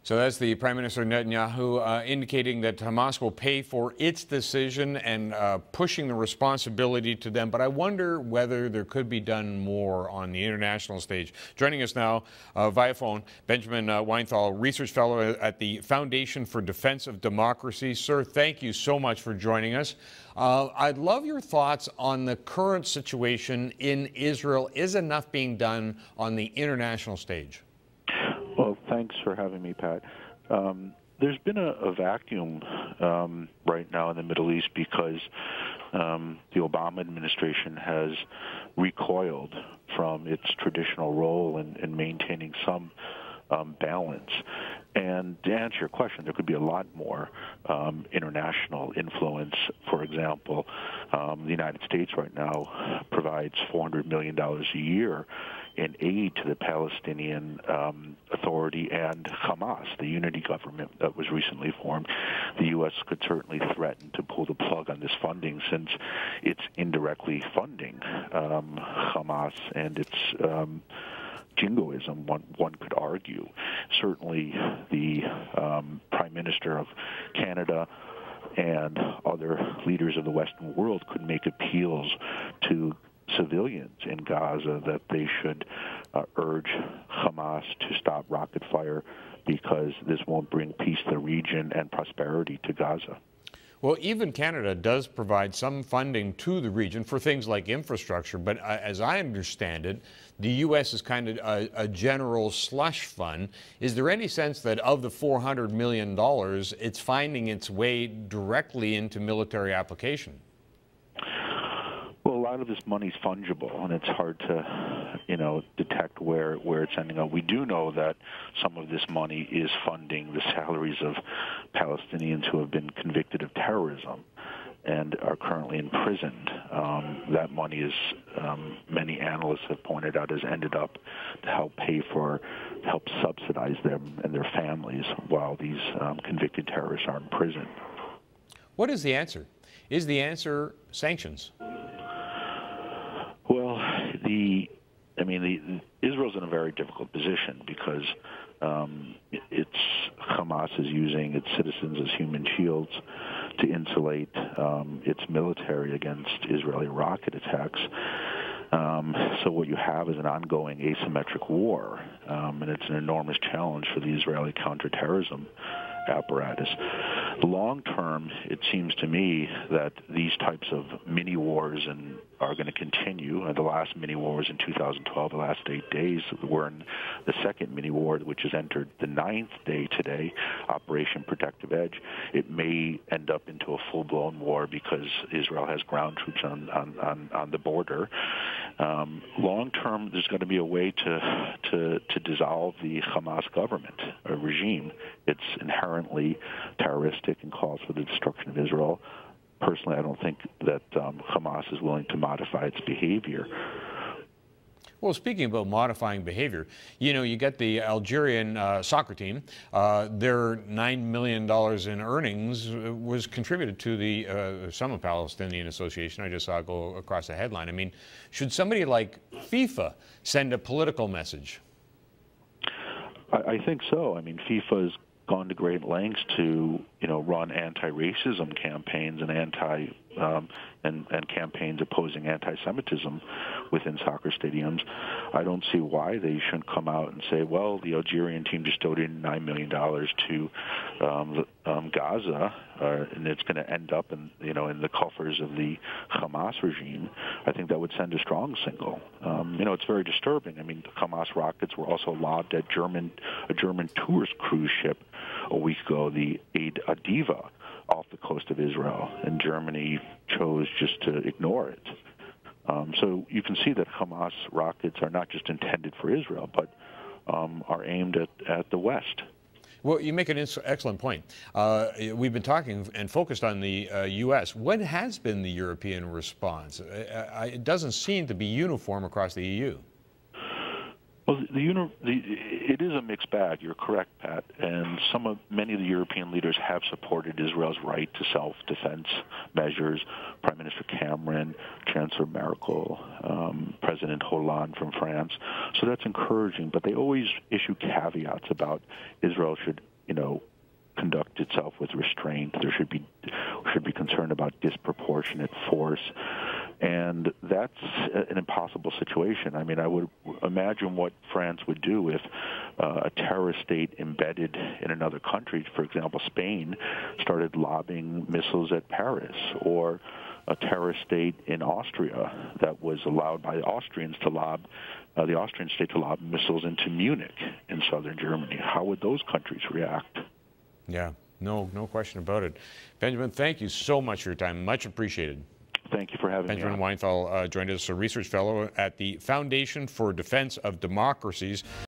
So that's the Prime Minister Netanyahu indicating that Hamas will pay for its decision and pushing the responsibility to them. But I wonder whether there could be done more on the international stage. Joining us now via phone, Benjamin Weinthal, Research Fellow at the Foundation for Defense of Democracy. Sir, thank you so much for joining us. I'd love your thoughts on the current situation in Israel. Is enough being done on the international stage? Well, thanks for having me, Pat. There's been a vacuum right now in the Middle East because the Obama administration has recoiled from its traditional role in maintaining some balance. And to answer your question, there could be a lot more international influence. For example, the United States right now provides $400 million a year in aid to the Palestinian Authority and Hamas, the unity government that was recently formed. The U.S. could certainly threaten to pull the plug on this funding since it's indirectly funding Hamas and its jingoism, one could argue. Certainly the Prime Minister of Canada and other leaders of the Western world could make appeals to civilians in Gaza that they should urge Hamas to stop rocket fire because this won't bring peace to the region and prosperity to Gaza. Well, even Canada does provide some funding to the region for things like infrastructure, but as I understand it, the U.S. is kind of a general slush fund. Is there any sense that of the $400 million, it's finding its way directly into military application? Well, a lot of this money's fungible, and it's hard to, detect where it's ending up. We do know that some of this money is funding the salaries of Palestinians who have been convicted of terrorism and are currently imprisoned. That money is, many analysts have pointed out, has ended up to help subsidize them and their families while these convicted terrorists are in prison. What is the answer? Is the answer sanctions? Well, Israel's in a very difficult position because Hamas is using its citizens as human shields to insulate its military against Israeli rocket attacks. So what you have is an ongoing asymmetric war, and it's an enormous challenge for the Israeli counterterrorism apparatus. Long term, it seems to me that these types of mini wars are going to continue. The last mini war was in 2012. The last 8 days, we're in the second mini war, which has entered the 9th day today, Operation Protective Edge. It may end up into a full-blown war because Israel has ground troops on the border. Long term, there's going to be a way to dissolve the Hamas government or regime. It's inherently terroristic and calls for the destruction of Israel. Personally, I don't think that Hamas is willing to modify its behavior. Well, speaking about modifying behavior, you get the Algerian soccer team. Their $9 million in earnings was contributed to the Some Palestinian Association. I just saw it go across the headline. I mean, should somebody like FIFA send a political message? I think so. I mean, FIFA has gone to great lengths to run anti-racism campaigns and campaigns opposing anti-Semitism within soccer stadiums. I don't see why they shouldn't come out and say, well, the Algerian team just donated $9 million to Gaza, and it's going to end up in the coffers of the Hamas regime. I think that would send a strong signal. It's very disturbing. I mean, the Hamas rockets were also lobbed at a German tourist cruise ship a week ago, the Aid Adiva, off the coast of Israel, and Germany chose just to ignore it. So you can see that Hamas rockets are not just intended for Israel, but are aimed at the West. Well, you make an excellent point. We've been talking and focused on the U.S. What has been the European response? It doesn't seem to be uniform across the EU. Well, it is a mixed bag. You're correct, Pat. And many of the European leaders have supported Israel's right to self-defense measures. Prime Minister Cameron, Chancellor Merkel, President Hollande from France. So that's encouraging. But they always issue caveats about Israel should conduct itself with restraint. There should be concern about disproportionate force. And that's an impossible situation. I mean, I would imagine what France would do if a terrorist state embedded in another country, for example, Spain, started lobbing missiles at Paris, or a terrorist state in Austria that was allowed by the Austrians to lob, the Austrian state to lob missiles into Munich in southern Germany. How would those countries react? Yeah, no question about it. Benjamin, thank you so much for your time. Much appreciated. Thank you for having me. Benjamin Weinthal joined us, a research fellow at the Foundation for Defense of Democracies.